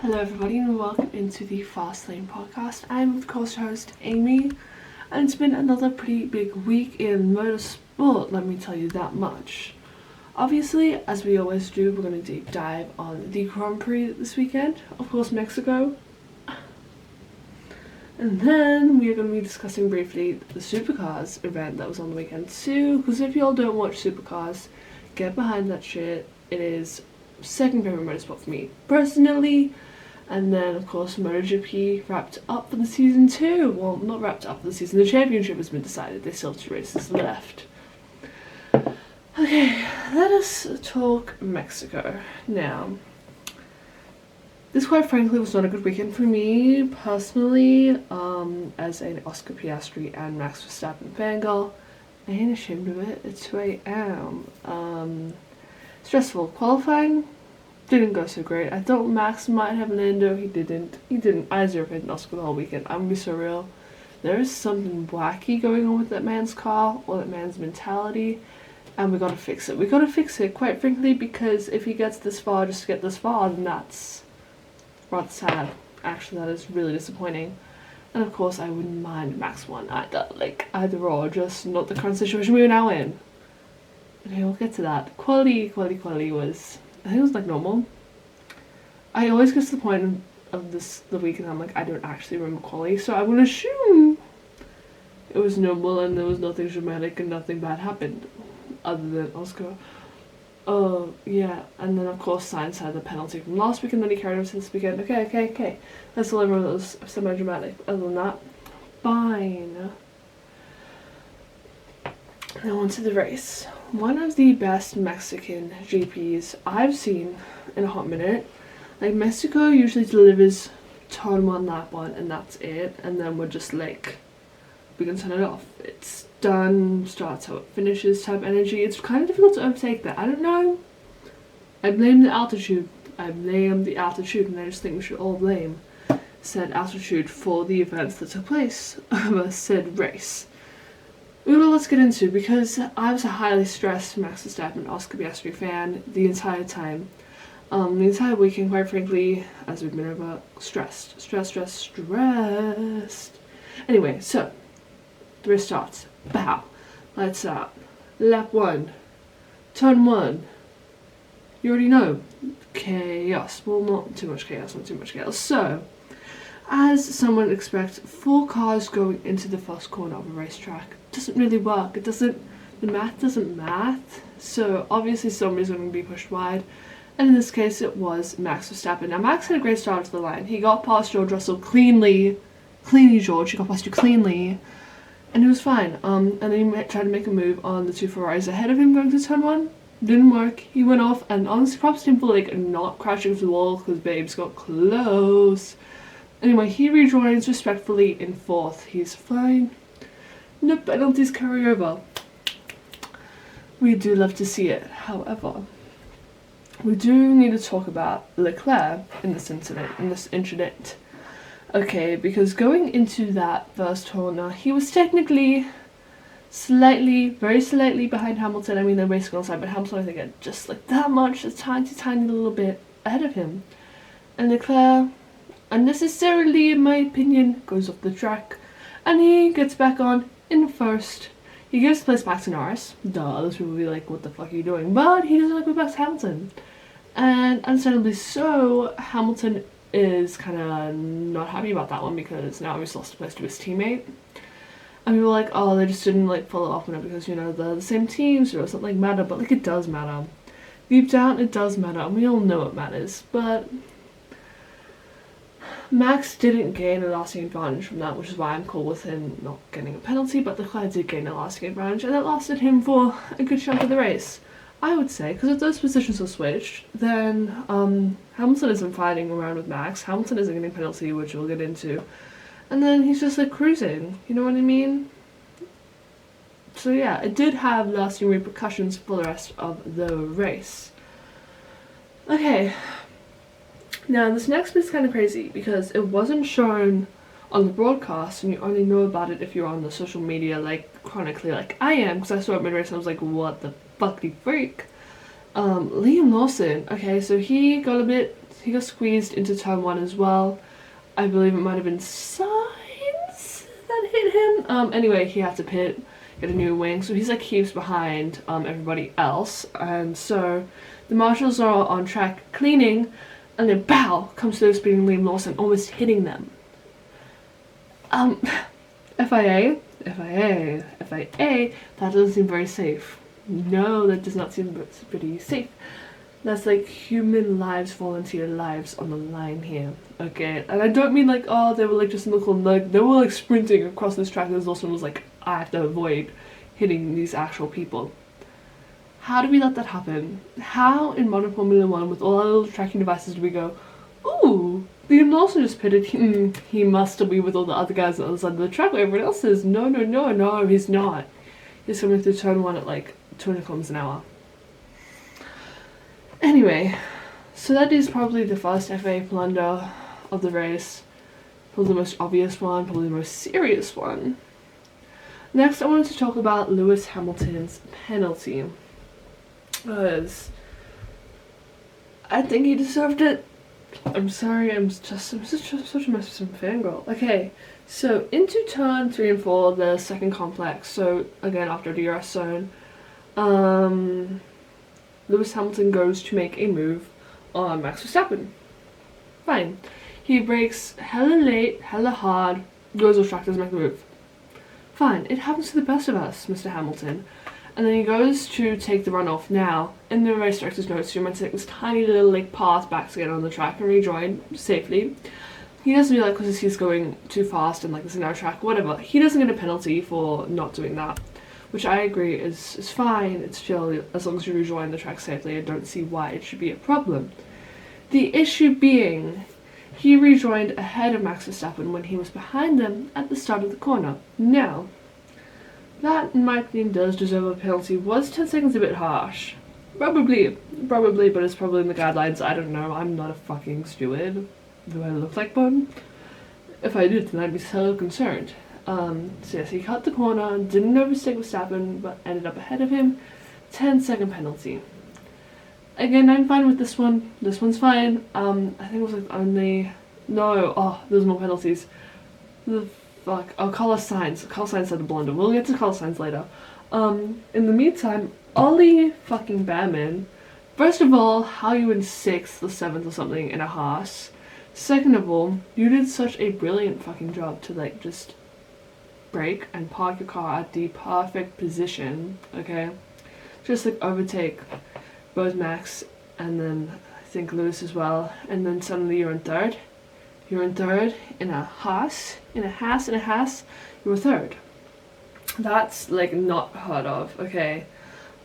Hello everybody and welcome into the Fastlane podcast. I'm of course your host Amy, and it's been another pretty big week in motorsport, let me tell you that much. Obviously, as we always do, we're going to deep dive on the Grand Prix this weekend, of course Mexico. And then we are going to be discussing briefly the Supercars event that was on the weekend too, because if y'all don't watch Supercars, get behind that shit. It is second favorite motorsport for me personally. And then of course MotoGP wrapped up for the season too. Well, not wrapped up for the season, the championship has been decided. They still have 2 races left. Okay, let us talk Mexico now. This quite frankly was not a good weekend for me personally, as an Oscar Piastri and Max Verstappen fangirl. I ain't ashamed of it, it's who I am. Stressful. Qualifying didn't go so great. I thought Max might have Lando, he didn't. I zero-rated Oscar the whole weekend, I'm gonna be so real. There is something wacky going on with that man's car, or that man's mentality, and we gotta fix it. We gotta fix it, quite frankly, because if he gets this far just to get this far, then that's rather sad. Actually, that is really disappointing. And of course, I wouldn't mind Max won either or, just not the current situation we are now in. Okay, we'll get to that. Quality was, I think it was like normal. I always get to the point of the weekend I'm like, I don't actually remember quality, so I'm gonna assume it was normal and there was nothing dramatic and nothing bad happened, other than Oscar. Oh, yeah, and then of course Sainz had the penalty from last weekend, then he carried over to this weekend. Okay. That's all I remember that was semi-dramatic. Other than that, fine. Now on to the race. One of the best Mexican GPs I've seen in a hot minute. Like, Mexico usually delivers turn 1, lap 1, and that's it. And then we're just like, we can turn it off. It's done, starts how it finishes type energy. It's kind of difficult to overtake that. I don't know. I blame the altitude. And I just think we should all blame said altitude for the events that took place over said race. Let's get into, because I was a highly stressed Max Verstappen Oscar Piastri fan the entire time. The entire weekend, quite frankly, as we've been over, stressed. Anyway, so the race starts. Bow. Let's start. Lap 1. Turn 1. You already know. Chaos. Well, not too much chaos. So, as someone would expect, 4 cars going into the first corner of a racetrack doesn't really work. The math doesn't math. So obviously somebody's going to be pushed wide. And in this case it was Max Verstappen. Now Max had a great start to the line. He got past George Russell cleanly, George, he got past you cleanly. And it was fine. And then he tried to make a move on the 2 Ferraris ahead of him going to turn 1. Didn't work. He went off, and honestly props to him for not crashing into the wall, because babes got close. Anyway, he rejoins respectfully in 4th. He's fine. No penalties carry over. We do love to see it. However, we do need to talk about Leclerc in this incident. Okay, because going into that first corner, he was technically very slightly behind Hamilton. I mean, they're basically on side, but Hamilton, I think, had just that much, a tiny little bit ahead of him. And Leclerc, unnecessarily in my opinion, goes off the track, and he gets back on in 1st. He gives the place back to Norris. Those people will be like, what the fuck are you doing? But he doesn't go back to Hamilton. And understandably so, Hamilton is kind of not happy about that one, because now he's lost a place to his teammate. And people were like, oh, they just didn't follow up on it because, they're the same team, so it doesn't matter. But it does matter. Deep down, it does matter, and we all know it matters. But Max didn't gain a lasting advantage from that, which is why I'm cool with him not getting a penalty, but Leclerc did gain a lasting advantage, and that lasted him for a good chunk of the race, I would say, because if those positions are switched, then Hamilton isn't fighting around with Max, Hamilton isn't getting a penalty, which we'll get into, and then he's just cruising, you know what I mean? So yeah, it did have lasting repercussions for the rest of the race. Okay. Now, this next bit's kind of crazy, because it wasn't shown on the broadcast, and you only know about it if you're on the social media, chronically, I am, because I saw it mid-race and I was like, what the fuck, the freak? Liam Lawson, okay, so he got a bit he got squeezed into turn 1 as well. I believe it might have been Sainz that hit him. Anyway, he had to pit, get a new wing, so he's like keeps behind everybody else, and so the marshals are on track cleaning, and then bow comes through speeding Liam Lawson, almost hitting them. FIA, that doesn't seem very safe. No, that does not seem pretty safe. That's like human lives, volunteer lives on the line here, okay? And I don't mean like, oh, they were like just in the corner, like, they were like sprinting across this track, and Lawson was like, I have to avoid hitting these actual people. How do we let that happen? How in modern Formula 1, with all our little tracking devices, do we go, ooh, Liam Lawson just pitted, he must be with all the other guys on the other side of the track, where everyone else is. No, he's not. He's coming through turn 1 at like 200 kilometers an hour. Anyway, so that is probably the first FA blunder of the race. Probably the most obvious one, probably the most serious one. Next, I wanted to talk about Lewis Hamilton's penalty. Because I think he deserved it. I'm sorry, I'm such a Mexican fangirl. Okay, so into turn 3 and 4, the second complex, so again after the DRS zone, Lewis Hamilton goes to make a move on Max Verstappen. Fine. He brakes hella late, hella hard, goes off track, doesn't make the move. Fine, it happens to the best of us, Mr. Hamilton. And then he goes to take the runoff. Now, in the race director's notes, you're meant to take this tiny little like path back to get on the track and rejoin safely. He doesn't do that because he's going too fast and like there's a narrow track, whatever. He doesn't get a penalty for not doing that, which I agree is fine. It's chill as long as you rejoin the track safely. I don't see why it should be a problem. The issue being, he rejoined ahead of Max Verstappen when he was behind them at the start of the corner. Now, that in my opinion does deserve a penalty. Was 10 seconds a bit harsh? Probably, but it's probably in the guidelines. I don't know. I'm not a fucking steward. Do I look like one? If I did, then I'd be so concerned. So yes, he cut the corner, didn't overtake Verstappen, but ended up ahead of him. 10-second penalty. Again, I'm fine with this one. This one's fine. I think it was like only... No, there's more penalties. The fuck. Oh, Carlos Sainz. Carlos Sainz had a blunder. We'll get to Carlos Sainz later. In the meantime, Olli fucking Bearman. First of all, how you in 6th or 7th or something in a Haas. Second of all, you did such a brilliant fucking job to like just brake and park your car at the perfect position, okay? Just like overtake both Max and then I think Lewis as well, and then suddenly you're in third. You're in third in a Haas, you were third. That's like not heard of, okay?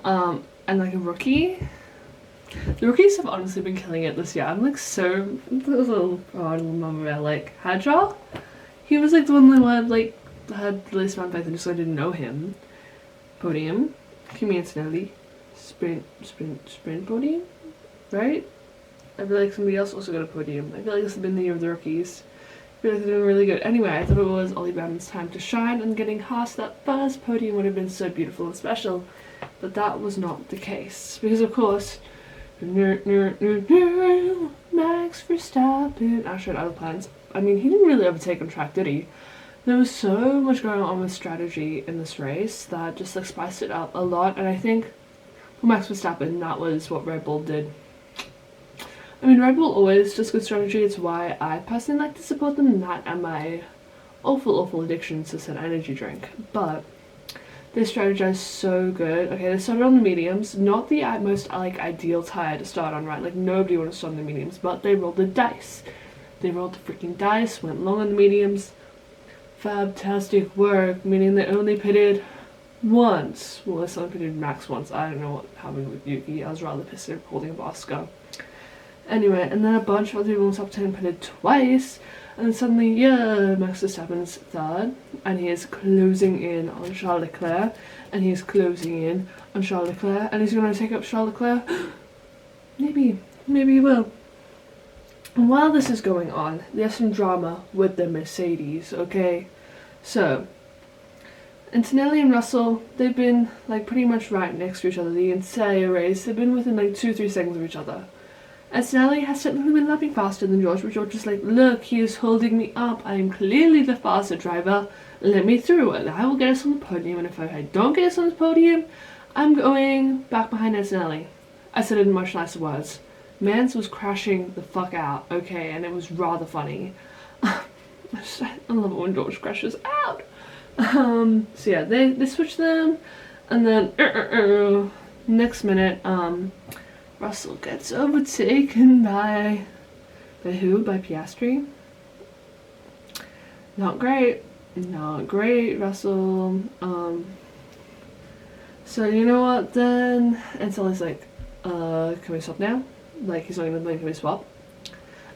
And like a rookie. The rookies have honestly been killing it this year. I'm like so, this little mama bear, like Hadjar. He was like the only one like had the least amount of faith and just I didn't know him. Podium, Kimi Antonelli, sprint podium, right? I feel like somebody else also got a podium. I feel like this has been the year of the rookies. I feel like they're doing really good. Anyway, I thought it was Olli Bearman's time to shine, and getting Haas that first podium would have been so beautiful and special, but that was not the case. Because of course, Max Verstappen actually had other plans. I mean, he didn't really overtake on track, did he? There was so much going on with strategy in this race that just like spiced it up a lot, and I think for Max Verstappen, that was what Red Bull did. I mean, Red Bull always does good strategy. It's why I personally like to support them, not at my awful addiction to said energy drink. But they strategized so good. Okay, they started on the mediums, not the most like ideal tire to start on, right? Like nobody would have started on the mediums, but they rolled the dice. They rolled the freaking dice, went long on the mediums. Fantastic work, meaning they only pitted once. Well, they only pitted Max once. I don't know what happened with Yuki. I was rather pissed at holding up Oscar. Anyway, and then a bunch of other people in the top 10 pitted twice, and suddenly, yeah, Max Verstappen's third, and he is closing in on Charles Leclerc, and he's closing in on Charles Leclerc, and he's going to take up Charles Leclerc. Maybe he will. And while this is going on, there's some drama with the Mercedes, okay? So, Antonelli and Russell, they've been like pretty much right next to each other the entire race. They've been within like 2-3 seconds of each other. Antonelli has technically been lapping faster than George, but George is like, look, he is holding me up. I am clearly the faster driver. Let me through, and I will get us on the podium. And if I don't get us on the podium, I'm going back behind Antonelli. I said it in much nicer words. Mans was crashing the fuck out, okay, and it was rather funny. I love it when George crashes out. So yeah, they switch them, and then next minute, Russell gets overtaken by who? By Piastri. Not great, Russell. So you know what then? Until he's like, can we swap now? Like, he's not even like, can we swap?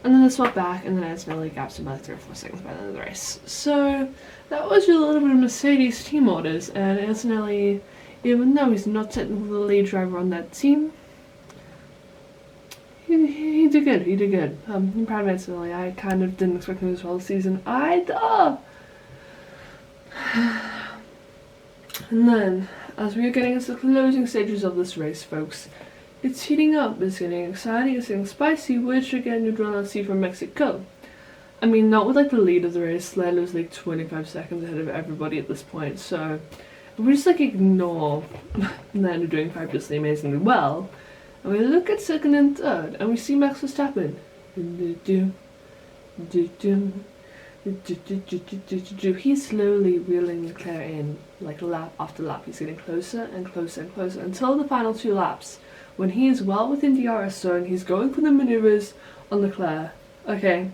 And then they swap back, and then Antonelli gaps him by like 3 or 4 seconds by the end of the race. So that was a little bit of Mercedes team orders, and Antonelli, even though he's not technically the lead driver on that team, he did good. He did good. I'm proud of Antonelli. I kind of didn't expect him as well this season either. And then, as we are getting into the closing stages of this race, folks, it's heating up, it's getting exciting, it's getting spicy, which again you do not see from Mexico. I mean, not with like the lead of the race. Lando's like 25 seconds ahead of everybody at this point, so if we just like ignore Lando doing fabulously amazingly well, and we look at second and third, and we see Max Verstappen. He's slowly reeling Leclerc in, like lap after lap. He's getting closer and closer and closer until the final 2 laps, when he is well within the DRS zone. He's going for the maneuvers on Leclerc. Okay,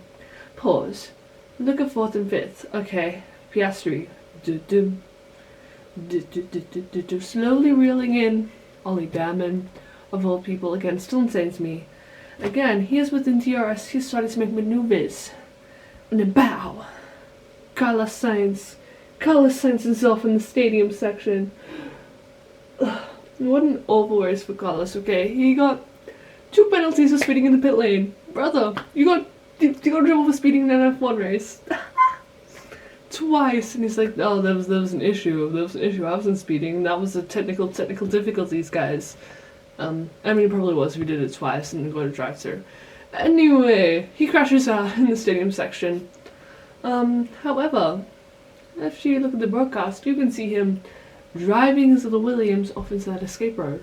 pause. Look at 4th and 5th. Okay, Piastri. Slowly reeling in Olli Bearman, of all people. Again, still insanes me. Again, he is within DRS. He's starting to make maneuvers. And then bow! Carlos Sainz himself in the stadium section. Ugh, what an awful race for Carlos, okay? He got 2 penalties for speeding in the pit lane. Brother, you got trouble for speeding in an F1 race. Twice, and he's like, oh, there was an issue. I wasn't speeding. That was a technical difficulties, guys. I mean, it probably was if he did it twice and go to drive-thru. Anyway, he crashes out in the stadium section. However, if you look at the broadcast, you can see him driving his little Williams off into that escape road.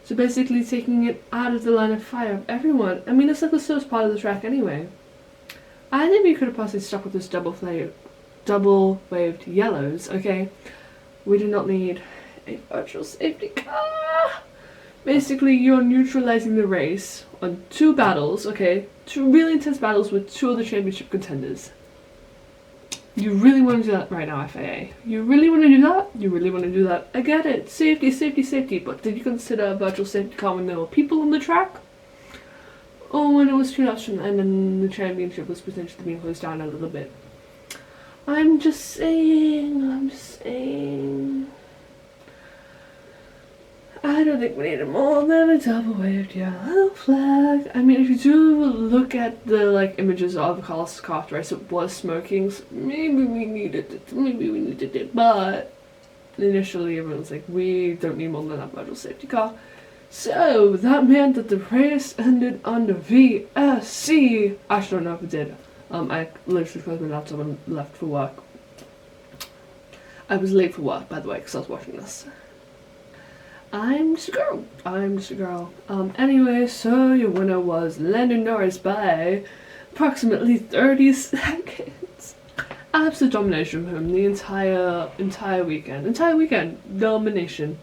So basically taking it out of the line of fire of everyone. I mean, it's like the slowest part of the track anyway. I think we could have possibly stuck with this double waved yellows, okay? We do not need a virtual safety car. Basically, you're neutralizing the race on 2 battles, okay? 2 really intense battles with 2 of the championship contenders. You really want to do that right now, FAA. You really want to do that? You really want to do that? I get it. Safety. But did you consider a virtual safety car when there were people on the track? Or when it was 2 laps from the end and the championship was potentially being closed down a little bit? I'm just saying. I don't think we needed more than a double waved yellow flag. I mean, if you do look at the like images of Carlos' car after race, it was smoking, so maybe we needed it, but initially everyone was like, we don't need more than that virtual safety car. So that meant that the race ended under VSC. I actually don't know if it did. I literally closed my laptop and left for work. I was late for work, by the way, because I was watching this. I'm just a girl. Anyway, so your winner was Lando Norris by approximately 30 seconds. Absolute domination from him the entire weekend. Domination.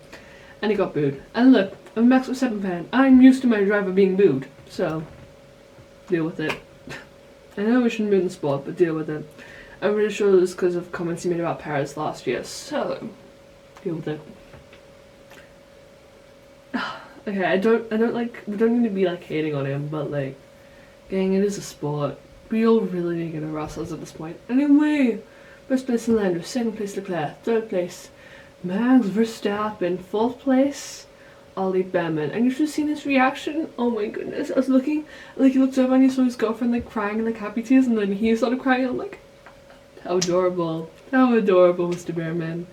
And he got booed. And look, I'm a Max Verstappen fan. I'm used to my driver being booed. So, deal with it. I know we shouldn't be in the sport, but deal with it. I'm pretty sure it was because of comments he made about Paris last year. So, deal with it. Okay, we don't need to be like hating on him, but like, gang, it is a sport. We all really need to get over ourselves at this point. Anyway, first place in Lando, second place Leclerc, third place Max Verstappen, fourth place Olli Bearman. And you should have seen his reaction. Oh my goodness, I was looking, like he looked over and he saw his girlfriend like crying in like happy tears, and then he started crying. I'm like, how adorable, Mr. Bearman.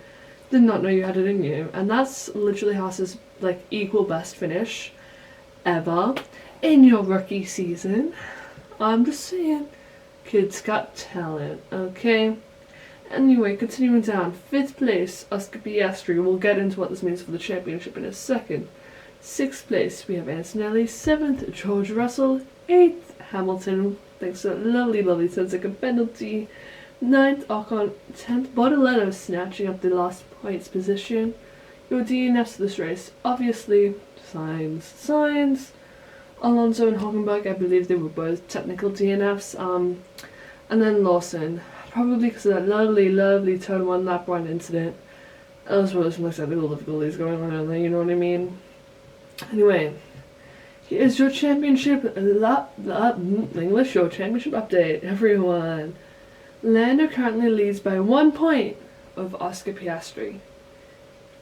Did not know you had it in you. And that's literally Haas's like equal best finish ever in your rookie season. I'm just saying, kid's got talent, okay? Anyway, continuing down, 5th place, Oscar Piastri. We'll get into what this means for the championship in a second. 6th place, we have Antonelli. 7th, George Russell. 8th, Hamilton, thanks to that lovely 10-second penalty. 9th, Ocon. 10th, Bortoleto snatching up the last points position. Your DNFs of this race, obviously, Sainz. Alonso and Hülkenberg, I believe they were both technical DNFs. And then Lawson. Probably because of that lovely turn 1 lap 1 incident, as well as some technical difficulties going on in there, you know what I mean? Anyway, here's your championship English, your championship update, everyone. Lando currently leads by 1 point of Oscar Piastri.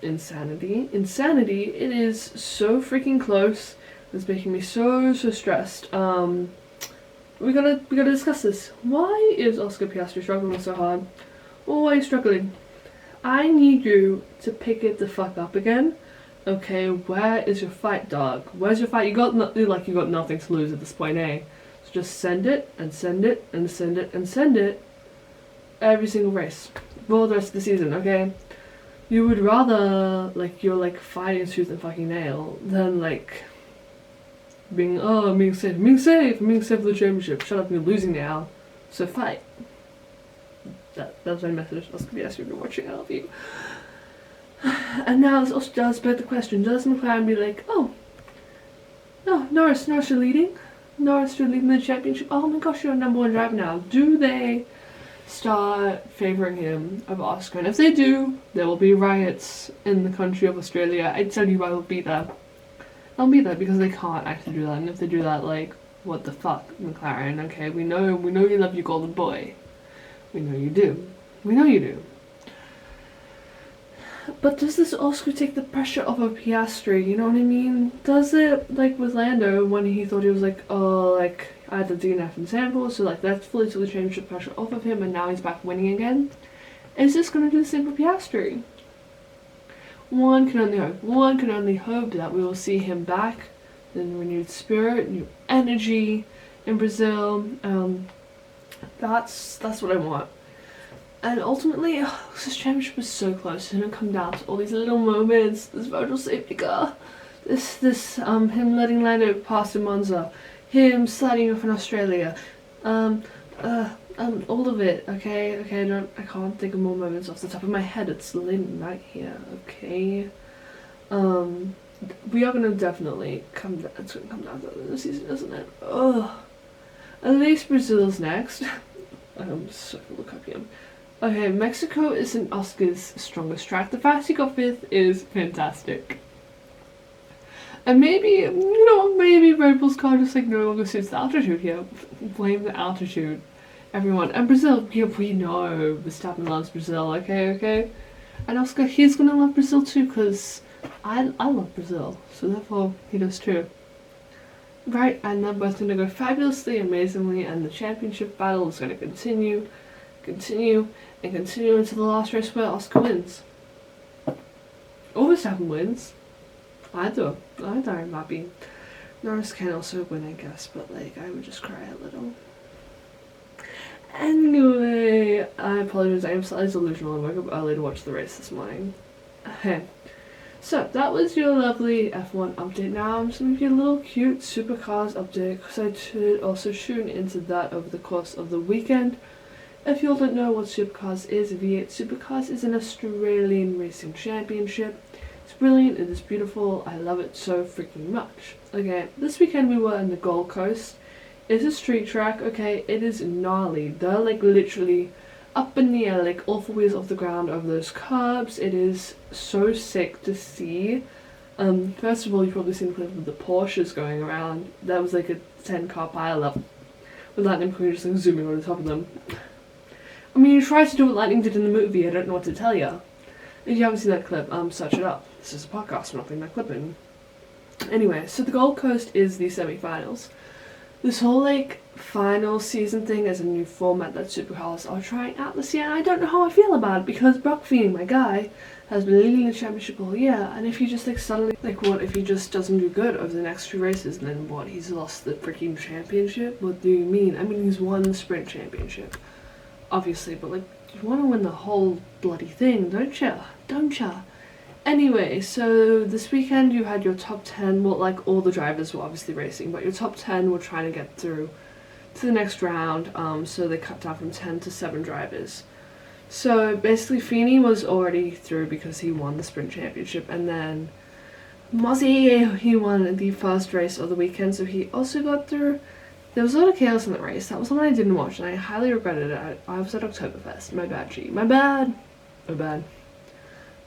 Insanity, it is so freaking close. It's making me so stressed. We gotta discuss this. Why is Oscar Piastri struggling so hard? Or why are you struggling? I need you to pick it the fuck up again. Okay, where is your fight, dog? Where's your fight? You got nothing to lose at this point, eh? So just send it and send it and send it and send it every single race for the rest of the season, okay? You would rather you're fighting tooth and fucking nail than being safe for the championship. Shut up, you're losing now. So fight. That's my message. Oscar Piastri, if you're watching, I love you. And now this also does beg the question, does McLaren be like, Norris, you're leading? Norris, you're leading the championship? Oh my gosh, you're a number 1 driver now. Do they start favouring him over Oscar? And if they do, there will be riots in the country of Australia. I tell you, I will be there. I'll be there because they can't actually do that. And if they do that, what the fuck, McLaren? Okay, we know you love your golden boy. We know you do. But does this also take the pressure off of Piastri? You know what I mean? Does it, with Lando, when he thought he was I had the DNF in Sandford, so that's fully took the championship pressure off of him, and now he's back winning again? Is this going to do the same for Piastri? One can only hope that we will see him back in renewed spirit, new energy in Brazil. That's what I want. And ultimately, this championship is so close. It's gonna come down to all these little moments. This virtual safety car, him letting Lando pass in Monza, him sliding off in Australia, all of it. Okay. I can't think of more moments off the top of my head. It's late at night here. Okay. We are gonna definitely come down. It's gonna come down to the end of the season, isn't it? At least Brazil's next. I'm so full of copium. Okay, Mexico isn't Oscar's strongest track. The fact he got 5th is fantastic. And maybe Red Bull's car just no longer suits the altitude here. Blame the altitude, everyone. And Brazil, yeah, we know Verstappen loves Brazil, okay? And Oscar, he's gonna love Brazil too, because I love Brazil, so therefore he does too. Right, and they're both gonna go fabulously, amazingly, and the championship battle is gonna continue into the last race where Oscar wins. Or Verstappen wins. Either I'm happy. Norris can also win, I guess, but I would just cry a little. Anyway, I apologize, I am slightly delusional. I woke up early to watch the race this morning. Okay. So, that was your lovely F1 update. Now I'm just going to give you a little cute Supercars update, because I did also tune into that over the course of the weekend. If you all don't know what Supercars is, V8 Supercars is an Australian racing championship. It's brilliant, it is beautiful, I love it so freaking much. Okay, this weekend we were in the Gold Coast. It's a street track, okay, it is gnarly. They're literally up in the air, all 4 wheels off the ground over those curbs. It is so sick to see. First of all, you've probably seen clips of the Porsches going around. That was a 10-car pile-up with Lightning McQueen just zooming over the top of them. I mean, you tried to do what Lightning did in the movie, I don't know what to tell you. If you haven't seen that clip, search it up. This is a podcast, we're not putting that clip in. Anyway, so the Gold Coast is the semi-finals. This whole final season thing is a new format that Supercars are trying out this year, and I don't know how I feel about it because Brock Feeney, my guy, has been leading the championship all year, and if he just like suddenly, like what if he just doesn't do good over the next few races, and then what, he's lost the freaking championship? What do you mean? I mean, he's won the sprint championship, obviously, but like, you want to win the whole bloody thing, don't ya? Don't ya? Anyway, so this weekend you had your top 10, well, like all the drivers were obviously racing, but your top 10 were trying to get through to the next round, so they cut down from 10 to 7 drivers. So basically Feeney was already through because he won the sprint championship, and then Mozzie, he won the first race of the weekend, so he also got through. There was a lot of chaos in that race. That was the one I didn't watch, and I highly regretted it. I was at Oktoberfest. My bad, G. My bad. My bad.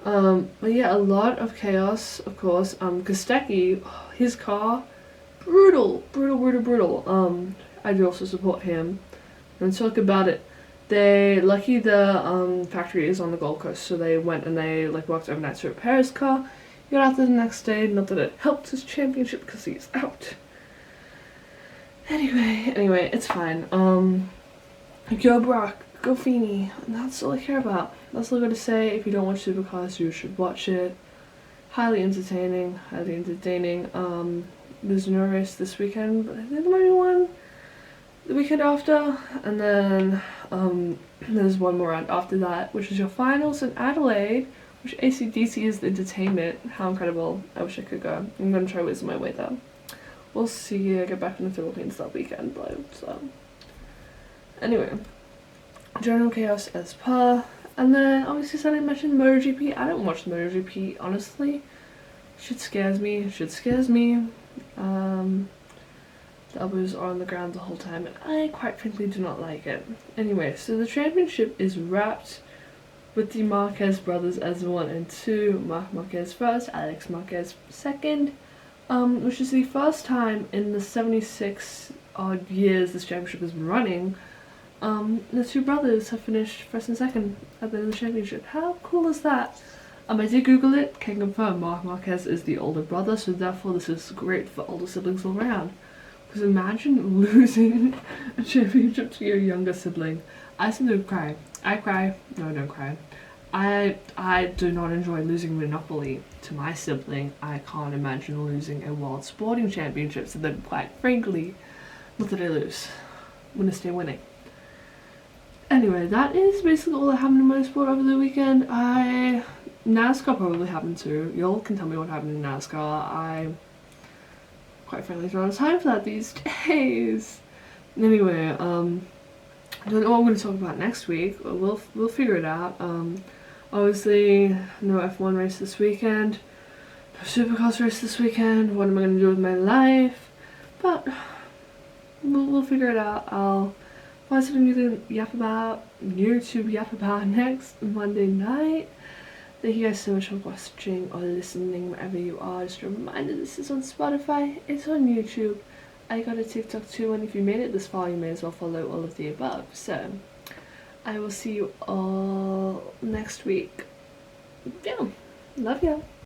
But yeah, a lot of chaos, of course. Kostecki, his car, brutal. I do also support him. And talk about it. Lucky the factory is on the Gold Coast, so they went and they like worked overnight to repair his car. He got out there the next day. Not that it helped his championship because he's out. Anyway, it's fine. Go Brock, go Feeney, and that's all I care about. That's all I gotta say. If you don't watch Supercars, you should watch it. Highly entertaining. There's no race this weekend, but I think there might be one the weekend after, and then there's one more round after that, which is your finals in Adelaide, which AC/DC is the entertainment. How incredible. I wish I could go. I'm gonna try whizzing my way there. We'll see. I get back in the Philippines that weekend though, so anyway, general chaos as per. And then obviously Sunday I mentioned MotoGP. I don't watch MotoGP, honestly. Shit scares me. The elbows are on the ground the whole time, and I quite frankly do not like it. Anyway, so the championship is wrapped with the Marquez brothers as 1 and 2. Marc Marquez first, Alex Marquez second. Which is the first time in the 76 odd years this championship has been running, the two brothers have finished first and second at the end of the championship. How cool is that? I did Google it, can confirm Marc Marquez is the older brother, so therefore this is great for older siblings all around. Because imagine losing a championship to your younger sibling. I simply would cry. I cry. No, I don't cry. I do not enjoy losing Monopoly to my sibling. I can't imagine losing a World Sporting Championship, so then quite frankly, not that I lose. I'm gonna stay winning. Anyway, that is basically all that happened in motorsport over the weekend. NASCAR probably happened too. Y'all can tell me what happened in NASCAR. I quite frankly don't have time for that these days. Anyway, I don't know what I'm going to talk about next week. We'll figure it out. Obviously, no F1 race this weekend, no Supercars race this weekend. What am I going to do with my life? But we'll figure it out. I'll find something new to yap about next Monday night. Thank you guys so much for watching or listening wherever you are. Just a reminder, this is on Spotify, it's on YouTube. I got a TikTok too, and if you made it this far, you may as well follow all of the above. So I will see you all next week. Yeah, love ya.